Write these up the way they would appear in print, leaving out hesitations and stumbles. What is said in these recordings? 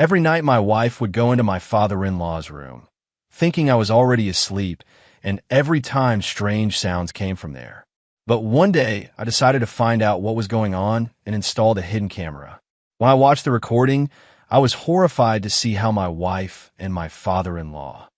Every night my wife would go into my father-in-law's room, thinking I was already asleep, and every time strange sounds came from there. But one day, I decided to find out what was going on and installed a hidden camera. When I watched the recording, I was horrified to see how my wife and my father-in-law.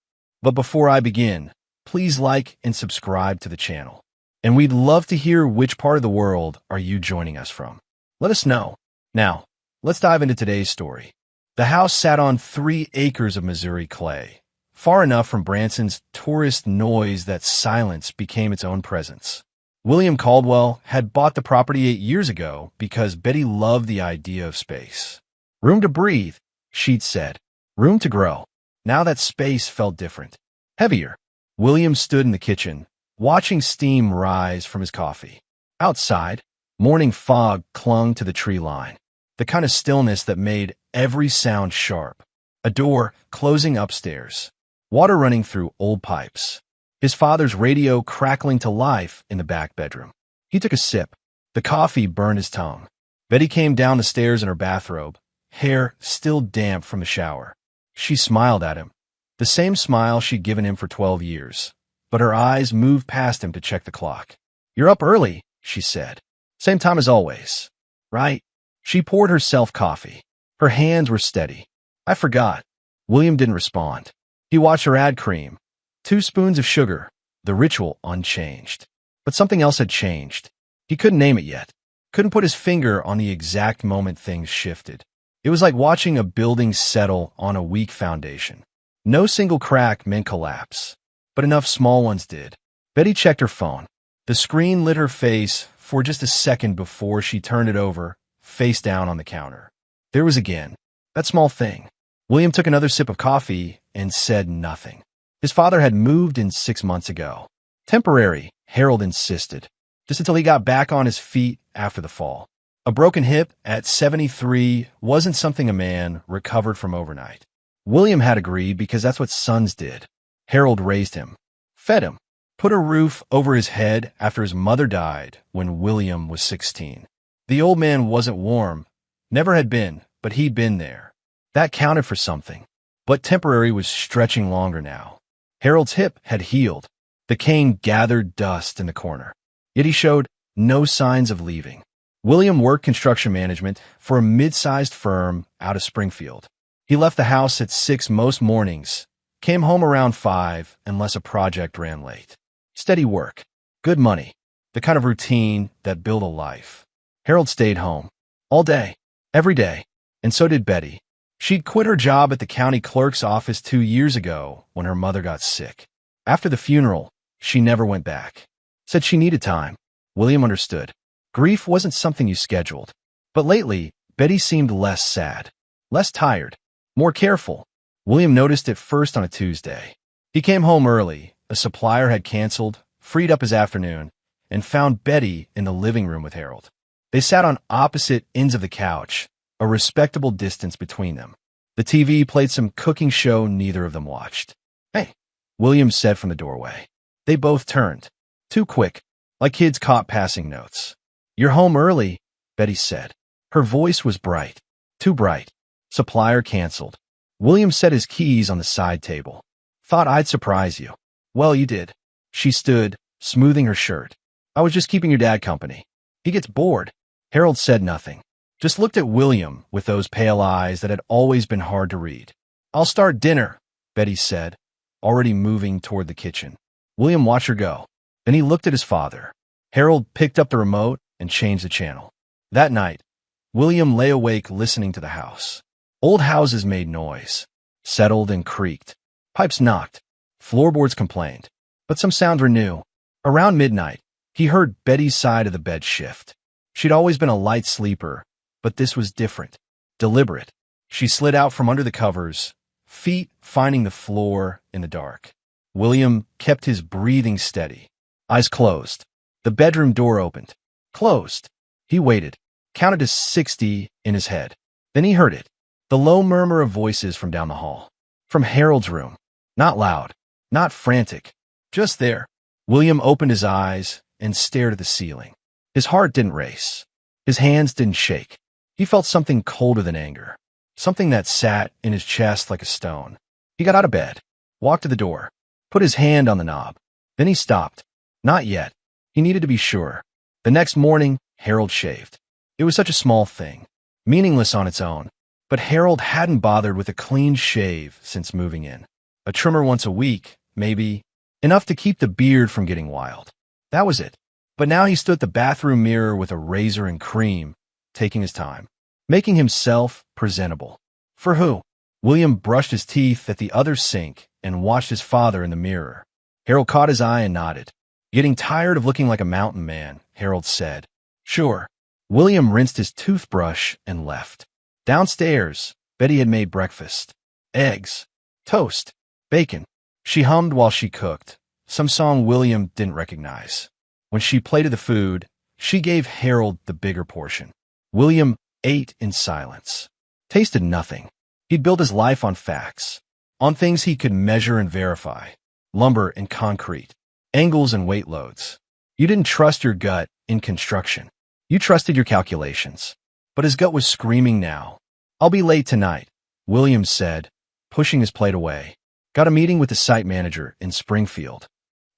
But before I begin, please like and subscribe to the channel. And we'd love to hear which part of the world are you joining us from. Let us know. Now, let's dive into today's story. The house sat on 3 acres of Missouri clay, far enough from Branson's tourist noise that silence became its own presence. William Caldwell had bought the property 8 years ago because Betty loved the idea of space. Room to breathe, she'd said. Room to grow. Now that space felt different. Heavier. William stood in the kitchen, watching steam rise from his coffee. Outside, morning fog clung to the tree line, the kind of stillness that made every sound sharp. A door closing upstairs, water running through old pipes. His father's radio crackling to life in the back bedroom. He took a sip. The coffee burned his tongue. Betty came down the stairs in her bathrobe, hair still damp from the shower. She smiled at him, the same smile she'd given him for 12 years, but her eyes moved past him to check the clock. "You're up early," she said. "Same time as always, right?" She poured herself coffee. Her hands were steady. "I forgot." William didn't respond. He watched her add cream. 2 spoons of sugar, the ritual unchanged. But something else had changed. He couldn't name it yet. Couldn't put his finger on the exact moment things shifted. It was like watching a building settle on a weak foundation. No single crack meant collapse, but enough small ones did. Betty checked her phone. The screen lit her face for just a second before she turned it over, face down on the counter. There was again that small thing. William took another sip of coffee and said nothing. His father had moved in 6 months ago. Temporary, Harold insisted, just until he got back on his feet after the fall. A broken hip at 73 wasn't something a man recovered from overnight. William had agreed because that's what sons did. Harold raised him, fed him, put a roof over his head after his mother died when William was 16. The old man wasn't warm, never had been, but he'd been there. That counted for something. But temporary was stretching longer now. Harold's hip had healed. The cane gathered dust in the corner. Yet he showed no signs of leaving. William worked construction management for a mid-sized firm out of Springfield. He left the house at 6 most mornings, came home around 5 unless a project ran late. Steady work, good money, the kind of routine that built a life. Harold stayed home, all day, every day, and so did Betty. She'd quit her job at the county clerk's office 2 years ago when her mother got sick. After the funeral, she never went back. Said she needed time. William understood. Grief wasn't something you scheduled. But lately, Betty seemed less sad, less tired, more careful. William noticed it first on a Tuesday. He came home early. A supplier had canceled, freed up his afternoon, and found Betty in the living room with Harold. They sat on opposite ends of the couch, a respectable distance between them. The TV played some cooking show neither of them watched. "Hey," William said from the doorway. They both turned. Too quick, like kids caught passing notes. "You're home early," Betty said. Her voice was bright. Too bright. Supplier canceled. William set his keys on the side table. "Thought I'd surprise you." "Well, you did." She stood, smoothing her shirt. "I was just keeping your dad company. He gets bored." Harold said nothing. Just looked at William with those pale eyes that had always been hard to read. "I'll start dinner," Betty said, already moving toward the kitchen. William watched her go. Then he looked at his father. Harold picked up the remote and changed the channel. That night, William lay awake listening to the house. Old houses made noise, settled and creaked. Pipes knocked. Floorboards complained. But some sounds were new. Around midnight, he heard Betty's side of the bed shift. She'd always been a light sleeper, but this was different, deliberate. She slid out from under the covers, feet finding the floor in the dark. William kept his breathing steady, eyes closed. The bedroom door opened, closed. He waited, counted to 60 in his head. Then he heard it, the low murmur of voices from down the hall. From Harold's room. Not loud, not frantic, just there. William opened his eyes and stared at the ceiling. His heart didn't race. His hands didn't shake. He felt something colder than anger. something that sat in his chest like a stone. He got out of bed, walked to the door, put his hand on the knob. Then he stopped. Not yet. He needed to be sure. The next morning, Harold shaved. It was such a small thing, meaningless on its own, but Harold hadn't bothered with a clean shave since moving in. A trimmer once a week, maybe, enough to keep the beard from getting wild. That was it. But now he stood at the bathroom mirror with a razor and cream, taking his time, making himself presentable. For who? William brushed his teeth at the other sink and watched his father in the mirror. Harold caught his eye and nodded. Getting tired of looking like a mountain man, Harold said. Sure. William rinsed his toothbrush and left. Downstairs, Betty had made breakfast. Eggs, toast, bacon. She hummed while she cooked, some song William didn't recognize. When she plated the food, she gave Harold the bigger portion. William ate in silence. Tasted nothing. He'd built his life on facts, on things he could measure and verify. Lumber and concrete, angles and weight loads. You didn't trust your gut in construction. You trusted your calculations. But his gut was screaming now. I'll be late tonight, William said, pushing his plate away. Got a meeting with the site manager in Springfield.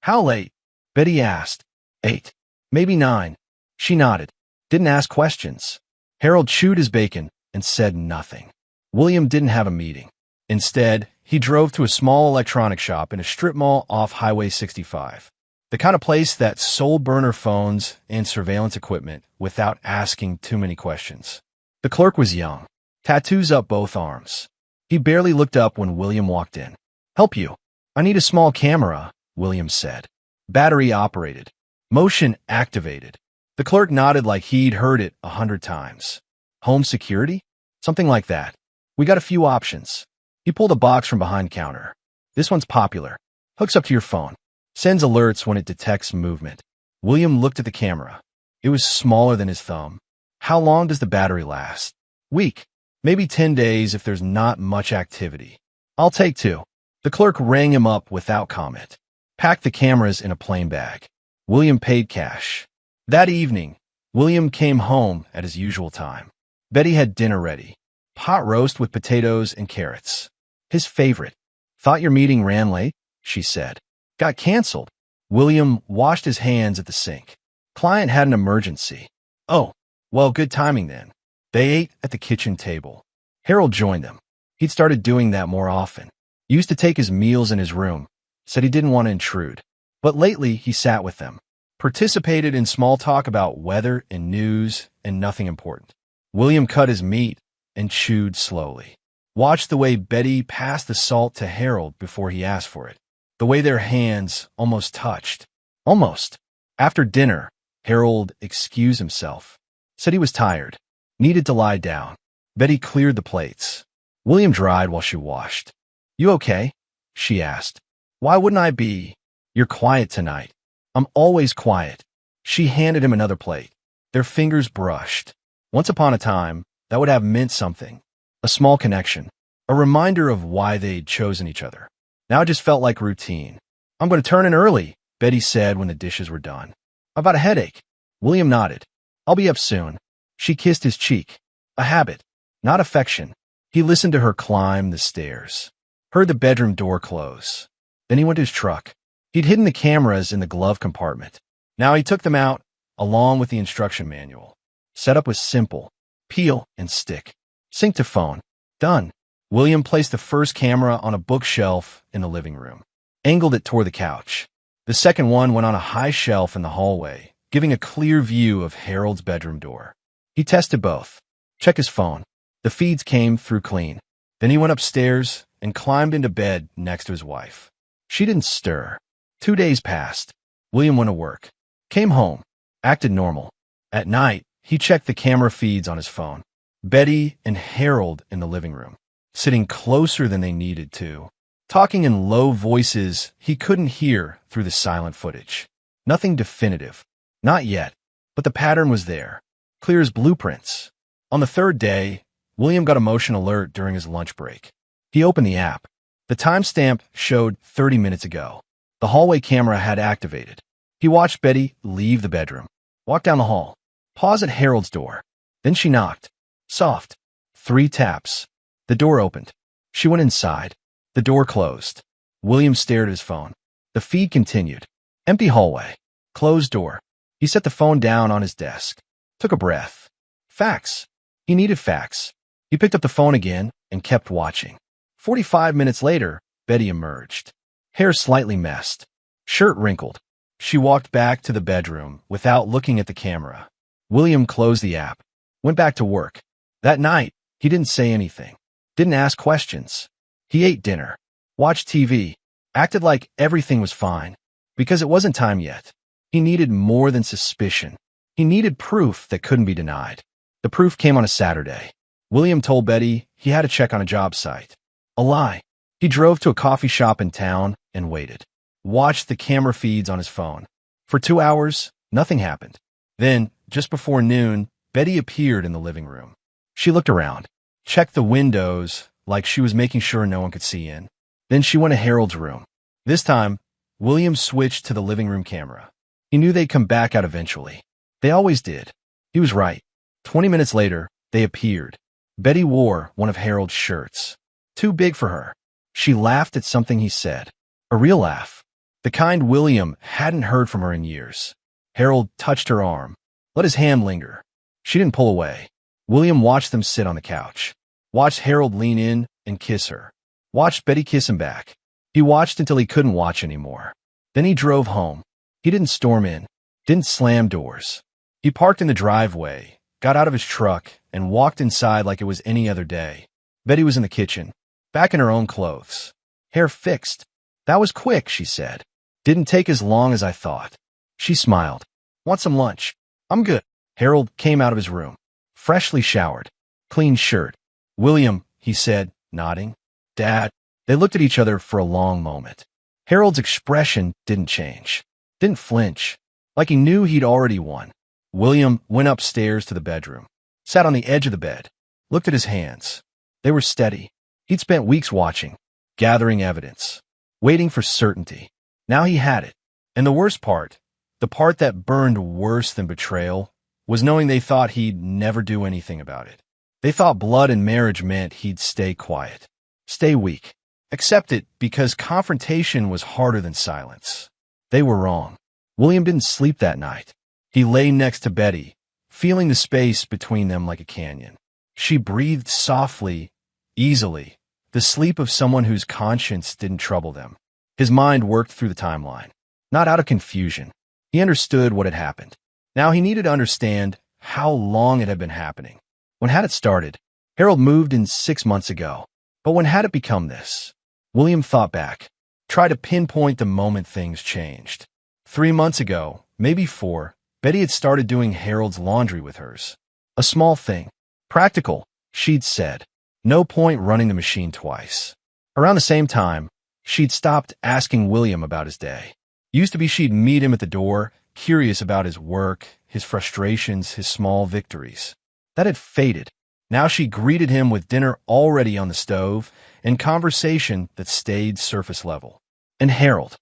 How late? Betty asked. 8. Maybe 9. She nodded. Didn't ask questions. Harold chewed his bacon and said nothing. William didn't have a meeting. Instead, he drove to a small electronic shop in a strip mall off Highway 65. The kind of place that sold burner phones and surveillance equipment without asking too many questions. The clerk was young, tattoos up both arms. He barely looked up when William walked in. Help you. I need a small camera, William said. Battery operated. Motion activated. The clerk nodded like he'd heard it 100 times. Home security? Something like that. We got a few options. He pulled a box from behind counter. This one's popular. Hooks up to your phone. Sends alerts when it detects movement. William looked at the camera. It was smaller than his thumb. How long does the battery last? Week. Maybe 10 days if there's not much activity. I'll take 2. The clerk rang him up without comment. Packed the cameras in a plain bag. William paid cash. That evening, William came home at his usual time. Betty had dinner ready. Pot roast with potatoes and carrots. His favorite. Thought your meeting ran late, she said. Got canceled. William washed his hands at the sink. Client had an emergency. Oh, well, good timing then. They ate at the kitchen table. Harold joined them. He'd started doing that more often. Used to take his meals in his room. Said he didn't want to intrude. But lately, he sat with them. Participated in small talk about weather and news and nothing important. William cut his meat and chewed slowly. Watched the way Betty passed the salt to Harold before he asked for it. The way their hands almost touched. Almost. After dinner, Harold excused himself. Said he was tired. Needed to lie down. Betty cleared the plates. William dried while she washed. You okay? She asked. Why wouldn't I be? You're quiet tonight. I'm always quiet. She handed him another plate. Their fingers brushed. Once upon a time, that would have meant something. A small connection. A reminder of why they'd chosen each other. Now it just felt like routine. I'm going to turn in early, Betty said when the dishes were done. I've got a headache. William nodded. I'll be up soon. She kissed his cheek. A habit, not affection. He listened to her climb the stairs. Heard the bedroom door close. Then he went to his truck. He'd hidden the cameras in the glove compartment. Now he took them out, along with the instruction manual. Setup was simple. Peel and stick. Sync to phone. Done. William placed the first camera on a bookshelf in the living room. Angled it toward the couch. The second one went on a high shelf in the hallway, giving a clear view of Harold's bedroom door. He tested both. Checked his phone. The feeds came through clean. Then he went upstairs and climbed into bed next to his wife. She didn't stir. 2 days passed. William went to work. Came home. Acted normal. At night, he checked the camera feeds on his phone. Betty and Harold in the living room, sitting closer than they needed to, talking in low voices he couldn't hear through the silent footage. Nothing definitive. Not yet. But the pattern was there. Clear as blueprints. On the 3rd day, William got a motion alert during his lunch break. He opened the app. The timestamp showed 30 minutes ago. The hallway camera had activated. He watched Betty leave the bedroom, walk down the hall, pause at Harold's door. Then she knocked. Soft. 3 taps. The door opened. She went inside. The door closed. William stared at his phone. The feed continued. Empty hallway. Closed door. He set the phone down on his desk. Took a breath. Fax. He needed fax. He picked up the phone again and kept watching. 45 minutes later, Betty emerged. Hair slightly messed. Shirt wrinkled. She walked back to the bedroom without looking at the camera. William closed the app. Went back to work. That night, he didn't say anything. Didn't ask questions. He ate dinner. Watched TV. Acted like everything was fine. Because it wasn't time yet. He needed more than suspicion. He needed proof that couldn't be denied. The proof came on a Saturday. William told Betty he had to check on a job site. A lie. He drove to a coffee shop in town and waited. Watched the camera feeds on his phone. For 2 hours, nothing happened. Then, just before noon, Betty appeared in the living room. She looked around, checked the windows like she was making sure no one could see in. Then she went to Harold's room. This time, William switched to the living room camera. He knew they'd come back out eventually. They always did. He was right. 20 minutes later, they appeared. Betty wore one of Harold's shirts. Too big for her. She laughed at something he said. A real laugh. The kind William hadn't heard from her in years. Harold touched her arm. Let his hand linger. She didn't pull away. William watched them sit on the couch. Watched Harold lean in and kiss her. Watched Betty kiss him back. He watched until he couldn't watch anymore. Then he drove home. He didn't storm in. Didn't slam doors. He parked in the driveway, got out of his truck, and walked inside like it was any other day. Betty was in the kitchen, back in her own clothes. Hair fixed. That was quick, she said. Didn't take as long as I thought. She smiled. Want some lunch? I'm good. Harold came out of his room. Freshly showered. Clean shirt. William, he said, nodding. Dad. They looked at each other for a long moment. Harold's expression didn't change. Didn't flinch. Like he knew he'd already won. William went upstairs to the bedroom. Sat on the edge of the bed. Looked at his hands. They were steady. He'd spent weeks watching. Gathering evidence. Waiting for certainty. Now he had it. And the worst part, the part that burned worse than betrayal, was knowing they thought he'd never do anything about it. They thought blood and marriage meant he'd stay quiet. Stay weak. Accept it because confrontation was harder than silence. They were wrong. William didn't sleep that night. He lay next to Betty, feeling the space between them like a canyon. She breathed softly, easily, the sleep of someone whose conscience didn't trouble them. His mind worked through the timeline. Not out of confusion. He understood what had happened. Now he needed to understand how long it had been happening. When had it started? Harold moved in 6 months ago. But when had it become this? William thought back. Tried to pinpoint the moment things changed. 3 months ago, maybe 4, Betty had started doing Harold's laundry with hers. A small thing. Practical, she'd said. No point running the machine twice. Around the same time, she'd stopped asking William about his day. Used to be she'd meet him at the door, curious about his work, his frustrations, his small victories. That had faded. Now she greeted him with dinner already on the stove and conversation that stayed surface level. And Harold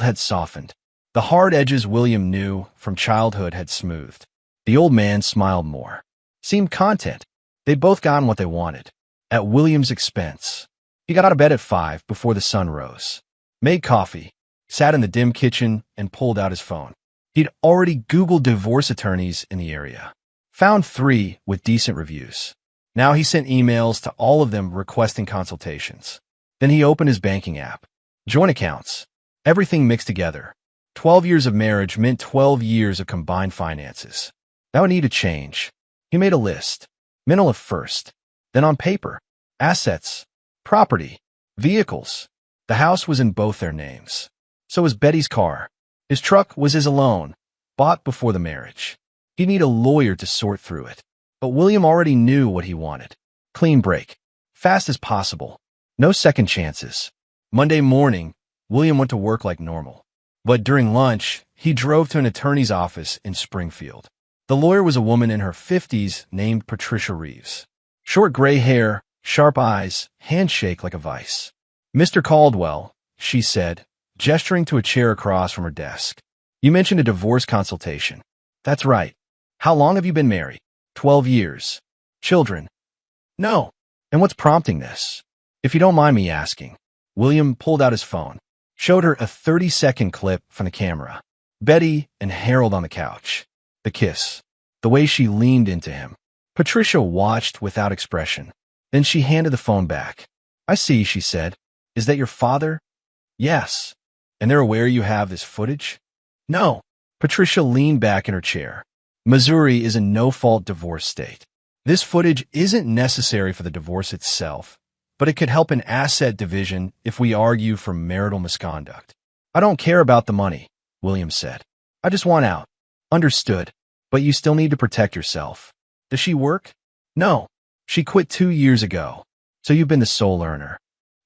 had softened. The hard edges William knew from childhood had smoothed. The old man smiled more. Seemed content. They'd both gotten what they wanted. At William's expense. He got out of bed at 5 before the sun rose. Made coffee. Sat in the dim kitchen and pulled out his phone. He'd already Googled divorce attorneys in the area. Found 3 with decent reviews. Now he sent emails to all of them requesting consultations. Then he opened his banking app. Joint accounts. Everything mixed together. 12 years of marriage meant 12 years of combined finances. That would need to change. He made a list. Mental at first. Then on paper. Assets. Property. Vehicles. The house was in both their names. So was Betty's car. His truck was his alone. Bought before the marriage. He'd need a lawyer to sort through it. But William already knew what he wanted. Clean break. Fast as possible. No second chances. Monday morning, William went to work like normal. But during lunch, he drove to an attorney's office in Springfield. The lawyer was a woman in her 50s named Patricia Reeves. Short gray hair, sharp eyes, handshake like a vice. Mr. Caldwell, she said, gesturing to a chair across from her desk. You mentioned a divorce consultation. That's right. How long have you been married? 12 years. Children? No. And what's prompting this? If you don't mind me asking. William pulled out his phone, showed her a 30-second clip from the camera. Betty and Harold on the couch. The kiss. The way she leaned into him. Patricia watched without expression. Then she handed the phone back. I see, she said. Is that your father? Yes. And they're aware you have this footage? No. Patricia leaned back in her chair. Missouri is a no-fault divorce state. This footage isn't necessary for the divorce itself, but it could help in asset division if we argue for marital misconduct. I don't care about the money, William said. I just want out. Understood. But you still need to protect yourself. Does she work? No. She quit 2 years ago. So you've been the sole earner.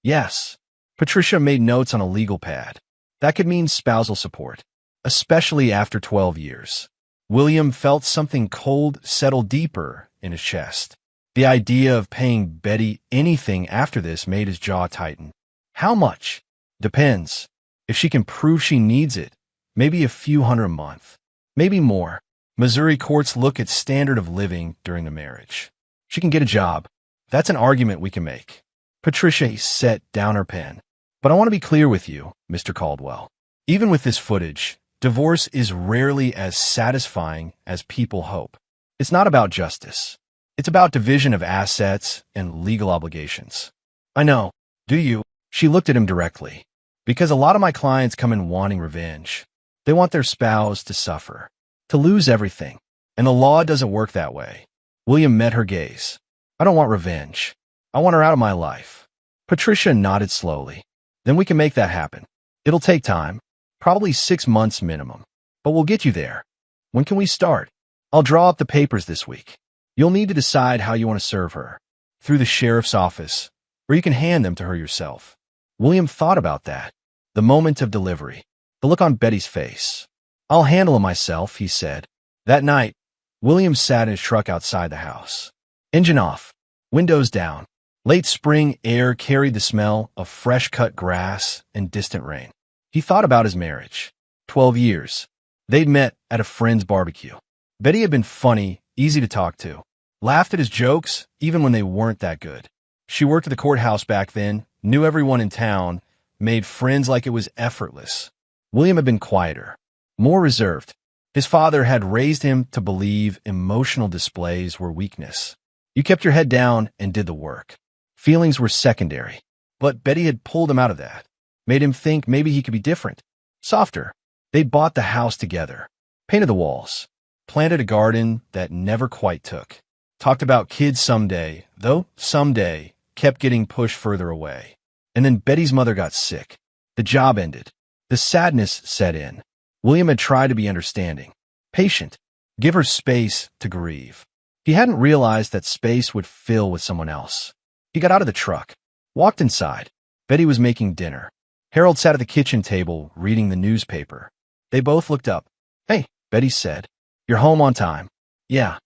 Yes. Patricia made notes on a legal pad. That could mean spousal support, especially after 12 years. William felt something cold settle deeper in his chest. The idea of paying Betty anything after this made his jaw tighten. How much? Depends. If she can prove she needs it, maybe a few hundred a month. Maybe more. Missouri courts look at standard of living during the marriage. She can get a job. That's an argument we can make. Patricia set down her pen. But I want to be clear with you, Mr. Caldwell. Even with this footage, divorce is rarely as satisfying as people hope. It's not about justice. It's about division of assets and legal obligations. I know. Do you? She looked at him directly. Because a lot of my clients come in wanting revenge. They want their spouse to suffer, to lose everything. And the law doesn't work that way. William met her gaze. I don't want revenge. I want her out of my life. Patricia nodded slowly. Then we can make that happen. It'll take time, probably 6 months minimum. But we'll get you there. When can we start? I'll draw up the papers this week. You'll need to decide how you want to serve her. Through the sheriff's office, or you can hand them to her yourself. William thought about that. The moment of delivery. The look on Betty's face. I'll handle it myself, he said. That night, William sat in his truck outside the house. Engine off. Windows down. Late spring air carried the smell of fresh-cut grass and distant rain. He thought about his marriage. 12 years. They'd met at a friend's barbecue. Betty had been funny, easy to talk to. Laughed at his jokes, even when they weren't that good. She worked at the courthouse back then, knew everyone in town, made friends like it was effortless. William had been quieter, more reserved. His father had raised him to believe emotional displays were weakness. You kept your head down and did the work. Feelings were secondary. But Betty had pulled him out of that, made him think maybe he could be different, softer. They bought the house together, painted the walls, planted a garden that never quite took. Talked about kids someday, though someday kept getting pushed further away. And then Betty's mother got sick. The job ended. The sadness set in. William had tried to be understanding, patient, give her space to grieve. He hadn't realized that space would fill with someone else. He got out of the truck, walked inside. Betty was making dinner. Harold sat at the kitchen table reading the newspaper. They both looked up. Hey, Betty said. You're home on time. Yeah.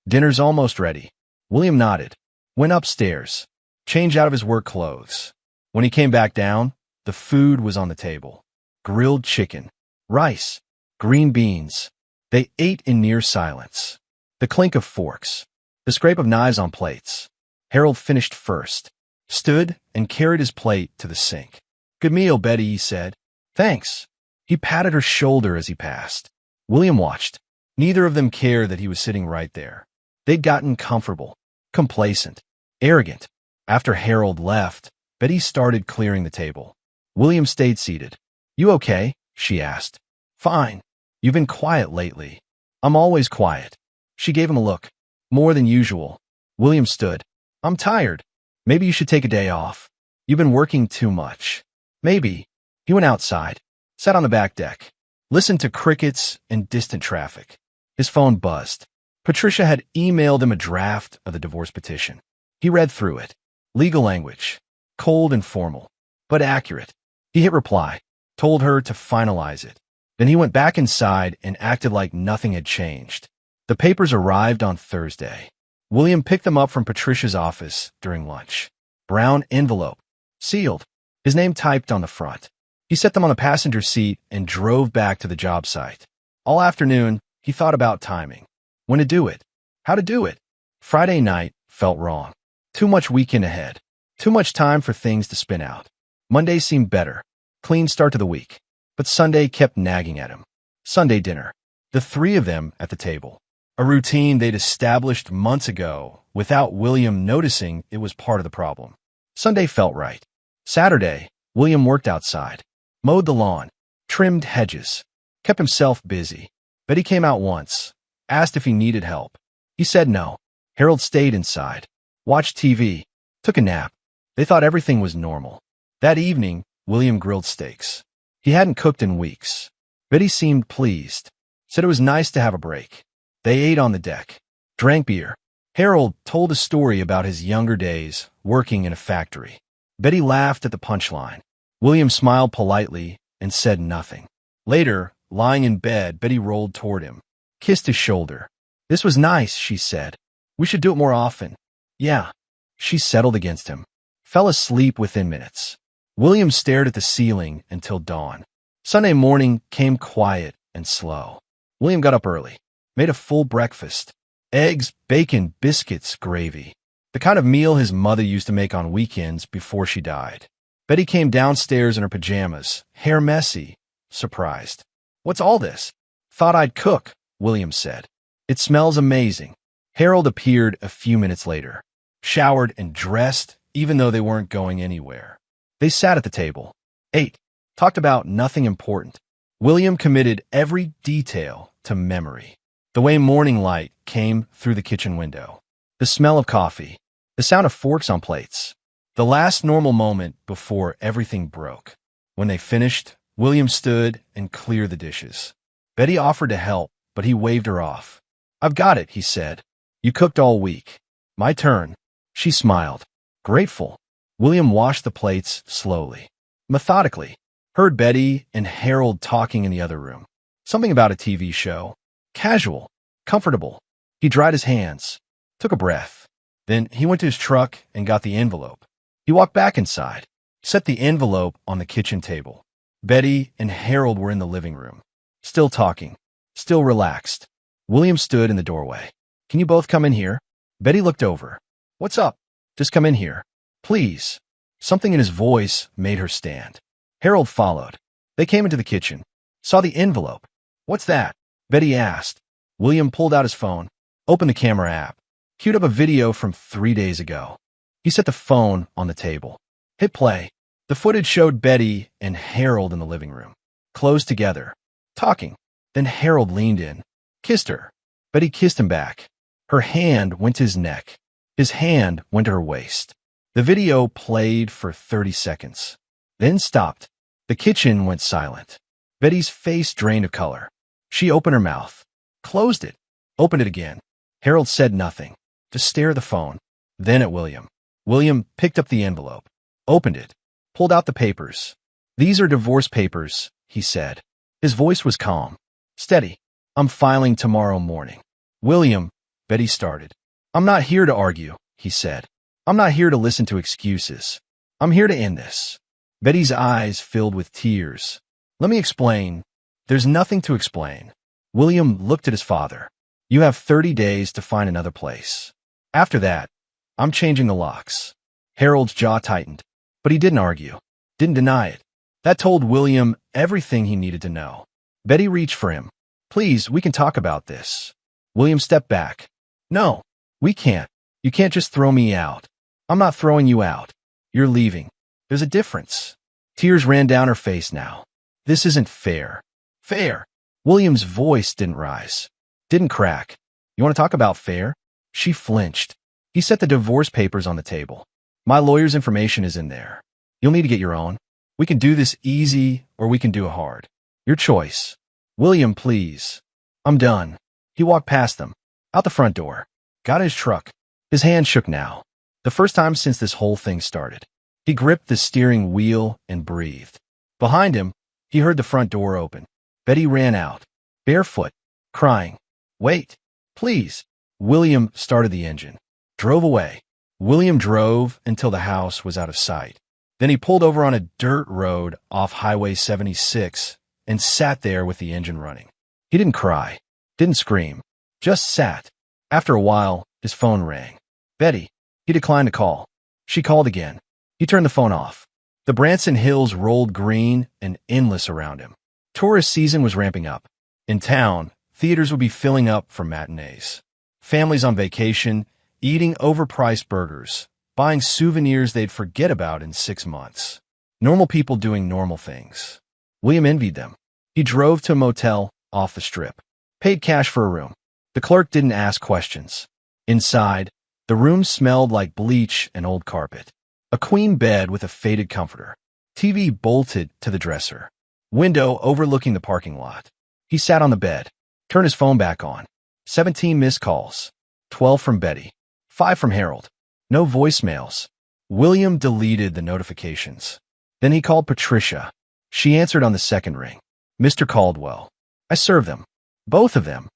Dinner's almost ready. William nodded. Went upstairs. Changed out of his work clothes. When he came back down, the food was on the table. Grilled chicken, rice, green beans. They ate in near silence. The clink of forks, the scrape of knives on plates. Harold finished first, stood and carried his plate to the sink. Good meal, Betty, he said. Thanks. He patted her shoulder as he passed. William watched. Neither of them cared that he was sitting right there. They'd gotten comfortable, complacent, arrogant. After Harold left, Betty started clearing the table. William stayed seated. You okay? She asked. Fine. You've been quiet lately. I'm always quiet. She gave him a look. More than usual. William stood. I'm tired. Maybe you should take a day off. You've been working too much. Maybe. He went outside, sat on the back deck, listened to crickets and distant traffic. His phone buzzed. Patricia had emailed him a draft of the divorce petition. He read through it. Legal language. Cold and formal, but accurate. He hit reply, told her to finalize it. Then he went back inside and acted like nothing had changed. The papers arrived on Thursday. William picked them up from Patricia's office during lunch. Brown envelope, sealed, his name typed on the front. He set them on the passenger seat and drove back to the job site. All afternoon, he thought about timing. When to do it. How to do it. Friday night felt wrong. Too much weekend ahead. Too much time for things to spin out. Monday seemed better. Clean start to the week. But Sunday kept nagging at him. Sunday dinner. The three of them at the table. A routine they'd established months ago without William noticing it was part of the problem. Sunday felt right. Saturday, William worked outside. Mowed the lawn. Trimmed hedges. Kept himself busy. Betty came out once. Asked if he needed help. He said no. Harold stayed inside. Watched TV. Took a nap. They thought everything was normal. That evening, William grilled steaks. He hadn't cooked in weeks. Betty seemed pleased. Said it was nice to have a break. They ate on the deck. Drank beer. Harold told a story about his younger days working in a factory. Betty laughed at the punchline. William smiled politely and said nothing. Later, lying in bed, Betty rolled toward him. Kissed his shoulder. This was nice, she said. We should do it more often. Yeah. She settled against him. Fell asleep within minutes. William stared at the ceiling until dawn. Sunday morning came quiet and slow. William got up early. Made a full breakfast. Eggs, bacon, biscuits, gravy. The kind of meal his mother used to make on weekends before she died. Betty came downstairs in her pajamas, hair messy, surprised. What's all this? Thought I'd cook, William said. It smells amazing. Harold appeared a few minutes later. Showered and dressed, even though they weren't going anywhere. They sat at the table. Ate. Talked about nothing important. William committed every detail to memory. The way morning light came through the kitchen window. The smell of coffee. The sound of forks on plates. The last normal moment before everything broke. When they finished, William stood and cleared the dishes. Betty offered to help, but he waved her off. I've got it, he said. You cooked all week. My turn. She smiled. Grateful. William washed the plates slowly. Methodically. Heard Betty and Harold talking in the other room. Something about a TV show. Casual. Comfortable. He dried his hands. Took a breath. Then he went to his truck and got the envelope. He walked back inside. Set the envelope on the kitchen table. Betty and Harold were in the living room. Still talking. Still relaxed. William stood in the doorway. Can you both come in here? Betty looked over. What's up? Just come in here. Please. Something in his voice made her stand. Harold followed. They came into the kitchen. Saw the envelope. What's that? Betty asked. William pulled out his phone. Opened the camera app. Queued up a video from 3 days ago. He set the phone on the table. Hit play. The footage showed Betty and Harold in the living room. Close together. Talking. Then Harold leaned in. Kissed her. Betty kissed him back. Her hand went to his neck. His hand went to her waist. The video played for 30 seconds. Then stopped. The kitchen went silent. Betty's face drained of color. She opened her mouth. Closed it. Opened it again. Harold said nothing. Just stared at the phone. Then at William. William picked up the envelope. Opened it. Pulled out the papers. These are divorce papers, he said. His voice was calm. Steady. I'm filing tomorrow morning. William, Betty started. I'm not here to argue, he said. I'm not here to listen to excuses. I'm here to end this. Betty's eyes filled with tears. Let me explain. There's nothing to explain. William looked at his father. You have 30 days to find another place. After that, I'm changing the locks. Harold's jaw tightened, but he didn't argue, didn't deny it. That told William everything he needed to know. Betty reached for him. Please, we can talk about this. William stepped back. No, we can't. You can't just throw me out. I'm not throwing you out. You're leaving. There's a difference. Tears ran down her face now. This isn't fair. Fair. William's voice didn't rise. Didn't crack. You want to talk about fair? She flinched. He set the divorce papers on the table. My lawyer's information is in there. You'll need to get your own. We can do this easy or we can do it hard. Your choice. William, please. I'm done. He walked past them. Out the front door. Got in his truck. His hand shook now. The first time since this whole thing started. He gripped the steering wheel and breathed. Behind him, he heard the front door open. Betty ran out. Barefoot. Crying. Wait. Please. William started the engine. Drove away. William drove until the house was out of sight. Then he pulled over on a dirt road off Highway 76 and sat there with the engine running. He didn't cry. Didn't scream. Just sat. After a while, his phone rang. Betty. He declined to call. She called again. He turned the phone off. The Branson Hills rolled green and endless around him. Tourist season was ramping up. In town, theaters would be filling up for matinees. Families on vacation, eating overpriced burgers, buying souvenirs they'd forget about in 6 months. Normal people doing normal things. William envied them. He drove to a motel off the strip, paid cash for a room. The clerk didn't ask questions. Inside, the room smelled like bleach and old carpet. A queen bed with a faded comforter. TV bolted to the dresser. Window overlooking the parking lot. He sat on the bed, turned his phone back on. 17 missed calls. 12 from Betty. 5 from Harold. No voicemails. William deleted the notifications. Then he called Patricia. She answered on the second ring. Mr. Caldwell. I served them. Both of them.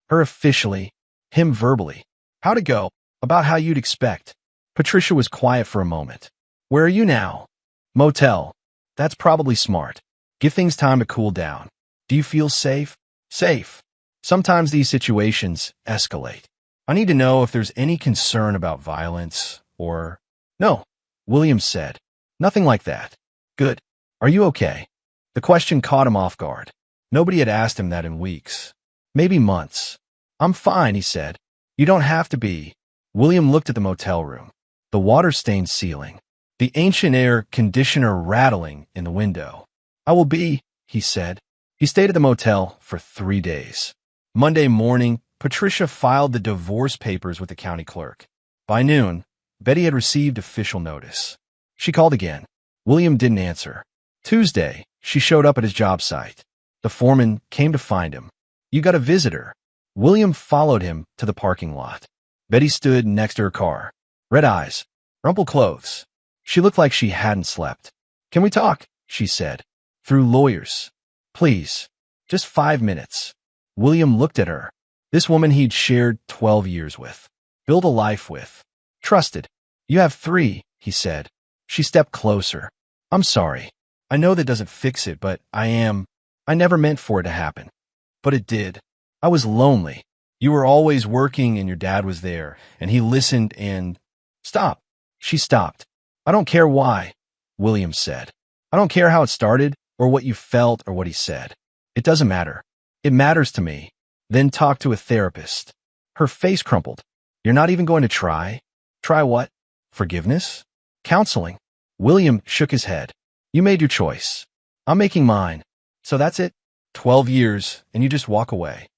Her officially, him verbally. How'd it go? About how you'd expect. Patricia was quiet for a moment. Where are you now? Motel. That's probably smart. Give things time to cool down. Do you feel safe? Safe. Sometimes these situations escalate. I need to know if there's any concern about violence or... No, William said. Nothing like that. Good. Are you okay? The question caught him off guard. Nobody had asked him that in weeks. Maybe months. I'm fine, he said. You don't have to be. William looked at the motel room. The water-stained ceiling. The ancient air conditioner rattling in the window. I will be, he said. He stayed at the motel for 3 days. Monday morning, Patricia filed the divorce papers with the county clerk. By noon, Betty had received official notice. She called again. William didn't answer. Tuesday, she showed up at his job site. The foreman came to find him. You got a visitor. William followed him to the parking lot. Betty stood next to her car. Red eyes, rumpled clothes. She looked like she hadn't slept. Can we talk? She said. Through lawyers. Please. Just 5 minutes. William looked at her. This woman he'd shared 12 years with. Built a life with. Trusted. You have 3, he said. She stepped closer. I'm sorry. I know that doesn't fix it, but I never meant for it to happen. But it did. I was lonely. You were always working and your dad was there, and he listened and... Stop. She stopped. I don't care why, William said. I don't care how it started, or what you felt, or what he said. It doesn't matter. It matters to me. Then talk to a therapist. Her face crumpled. You're not even going to try? Try what? Forgiveness? Counseling? William shook his head. You made your choice. I'm making mine. So that's it? 12 years, and you just walk away.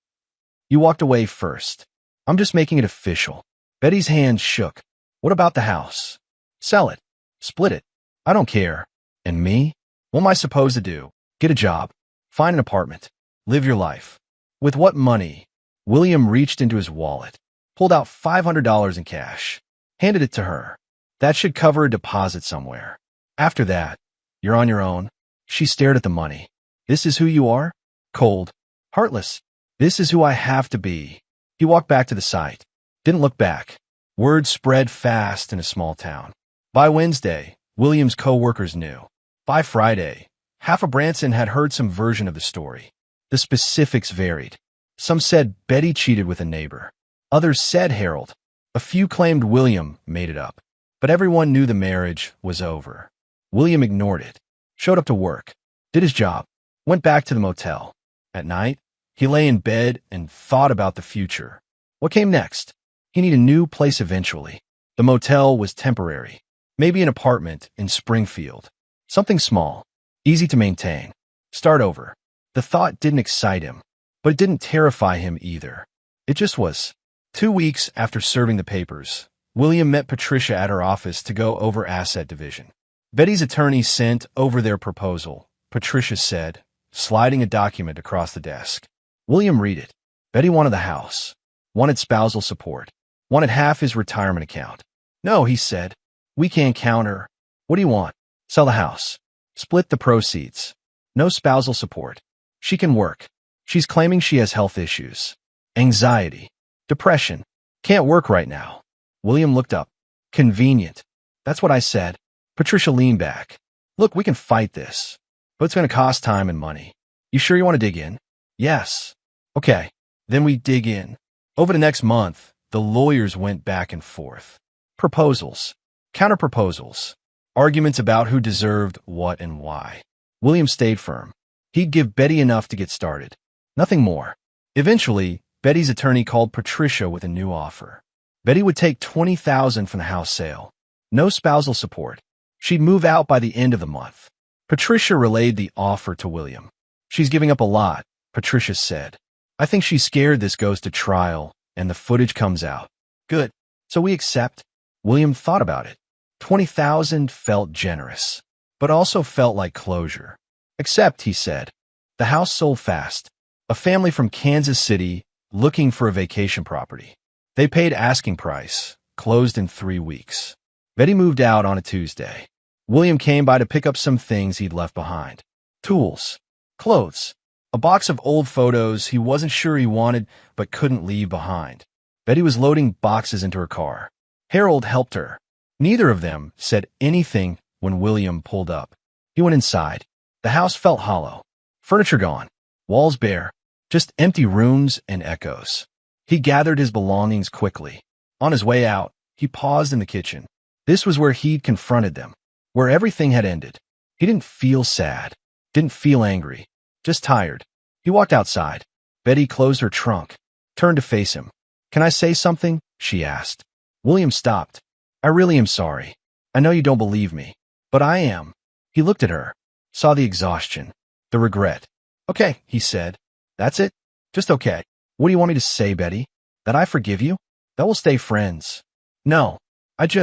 You walked away first. I'm just making it official. Betty's hand shook. What about the house? Sell it. Split it. I don't care. And me? What am I supposed to do? Get a job. Find an apartment. Live your life. With what money? William reached into his wallet, pulled out $500 in cash, handed it to her. That should cover a deposit somewhere. After that, you're on your own. She stared at the money. This is who you are? Cold. Heartless. This is who I have to be. He walked back to the site. Didn't look back. Word spread fast in a small town. By Wednesday, William's co-workers knew. By Friday, half of Branson had heard some version of the story. The specifics varied. Some said Betty cheated with a neighbor. Others said Harold. A few claimed William made it up. But everyone knew the marriage was over. William ignored it. Showed up to work. Did his job. Went back to the motel. At night, he lay in bed and thought about the future. What came next? He needed a new place eventually. The motel was temporary. Maybe an apartment in Springfield. Something small. Easy to maintain. Start over. The thought didn't excite him, but it didn't terrify him either. It just was. 2 weeks after serving the papers, William met Patricia at her office to go over asset division. Betty's attorney sent over their proposal, Patricia said, sliding a document across the desk. William read it. Betty wanted the house, wanted spousal support, wanted half his retirement account. No, he said, we can't counter. What do you want? Sell the house. Split the proceeds. No spousal support. She can work. She's claiming she has health issues. Anxiety. Depression. Can't work right now. William looked up. Convenient. That's what I said. Patricia leaned back. Look, we can fight this, but it's going to cost time and money. You sure you want to dig in? Yes. Okay. Then we dig in. Over the next month, the lawyers went back and forth. Proposals. Counter-proposals. Arguments about who deserved what and why. William stayed firm. He'd give Betty enough to get started. Nothing more. Eventually, Betty's attorney called Patricia with a new offer. Betty would take $20,000 from the house sale. No spousal support. She'd move out by the end of the month. Patricia relayed the offer to William. She's giving up a lot, Patricia said. I think she's scared this goes to trial and the footage comes out. Good. So we accept? William thought about it. $20,000 felt generous, but also felt like closure. Except, he said, the house sold fast. A family from Kansas City looking for a vacation property. They paid asking price, closed in 3 weeks. Betty moved out on a Tuesday. William came by to pick up some things he'd left behind. Tools, clothes, a box of old photos he wasn't sure he wanted but couldn't leave behind. Betty was loading boxes into her car. Harold helped her. Neither of them said anything when William pulled up. He went inside. The house felt hollow. Furniture gone. Walls bare. Just empty rooms and echoes. He gathered his belongings quickly. On his way out, he paused in the kitchen. This was where he'd confronted them, where everything had ended. He didn't feel sad, didn't feel angry, just tired. He walked outside. Betty closed her trunk, turned to face him. Can I say something? She asked. William stopped. I really am sorry. I know you don't believe me, but I am. He looked at her, saw the exhaustion, the regret. Okay, he said. That's it? Just okay. What do you want me to say, Betty? That I forgive you? That we'll stay friends? No.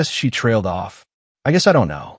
She trailed off. I guess I don't know.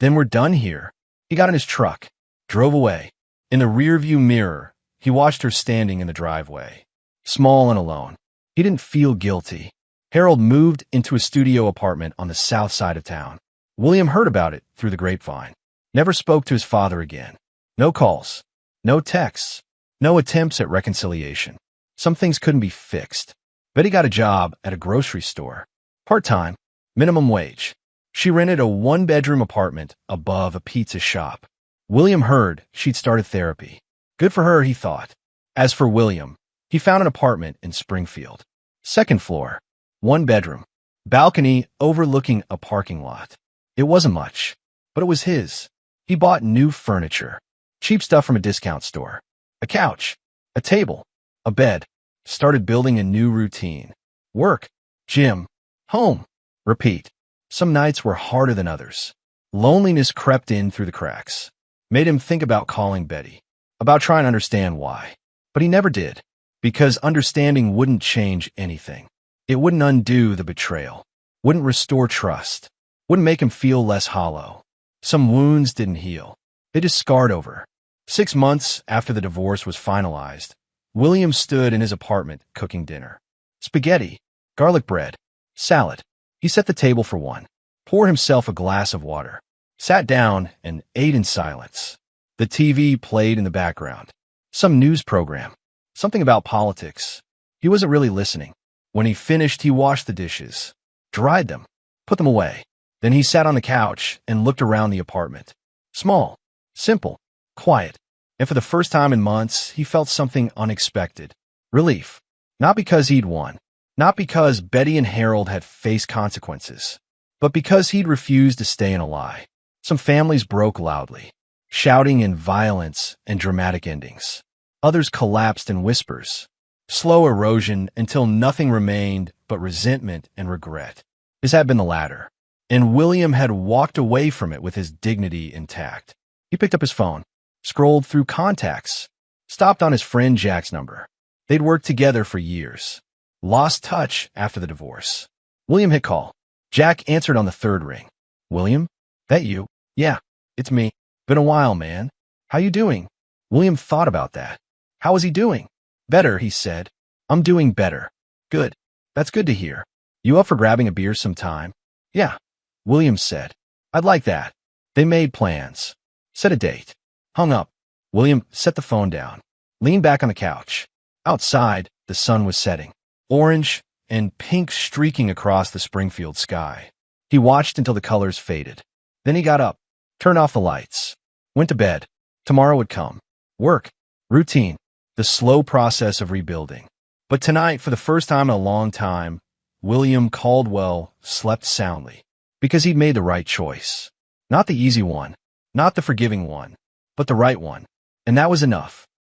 Then we're done here. He got in his truck, drove away. In the rearview mirror, he watched her standing in the driveway, small and alone. He didn't feel guilty. Harold moved into a studio apartment on the south side of town. William heard about it through the grapevine. Never spoke to his father again. No calls, no texts, no attempts at reconciliation. Some things couldn't be fixed. Betty got a job at a grocery store. Part-time, minimum wage. She rented a one-bedroom apartment above a pizza shop. William heard she'd started therapy. Good for her, he thought. As for William, he found an apartment in Springfield. Second floor, one bedroom, balcony overlooking a parking lot. It wasn't much, but it was his. He bought new furniture, cheap stuff from a discount store, a couch, a table, a bed, started building a new routine. Work, gym, home, repeat. Some nights were harder than others. Loneliness crept in through the cracks, made him think about calling Betty, about trying to understand why. But he never did, because understanding wouldn't change anything. It wouldn't undo the betrayal, wouldn't restore trust, wouldn't make him feel less hollow. Some wounds didn't heal. They just scarred over. 6 months after the divorce was finalized, William stood in his apartment cooking dinner. Spaghetti, garlic bread, salad. He set the table for one, poured himself a glass of water, sat down and ate in silence. The TV played in the background. Some news program, something about politics. He wasn't really listening. When he finished, he washed the dishes, dried them, put them away. Then he sat on the couch and looked around the apartment. Small, simple, quiet. And for the first time in months, he felt something unexpected. Relief. Not because he'd won. Not because Betty and Harold had faced consequences. But because he'd refused to stay in a lie. Some families broke loudly, shouting in violence and dramatic endings. Others collapsed in whispers. Slow erosion until nothing remained but resentment and regret. His had been the latter. And William had walked away from it with his dignity intact. He picked up his phone, scrolled through contacts, stopped on his friend Jack's number. They'd worked together for years. Lost touch after the divorce. William hit call. Jack answered on the third ring. William? That you? Yeah, it's me. Been a while, man. How you doing? William thought about that. How was he doing? Better, he said. I'm doing better. Good. That's good to hear. You up for grabbing a beer sometime? Yeah, William said. I'd like that. They made plans. Set a date. Hung up. William set the phone down, leaned back on the couch. Outside, the sun was setting, orange and pink streaking across the Springfield sky. He watched until the colors faded. Then he got up, turned off the lights, went to bed. Tomorrow would come. Work, routine, the slow process of rebuilding. But tonight, for the first time in a long time, William Caldwell slept soundly because he'd made the right choice. Not the easy one, not the forgiving one, but the right one. And that was enough.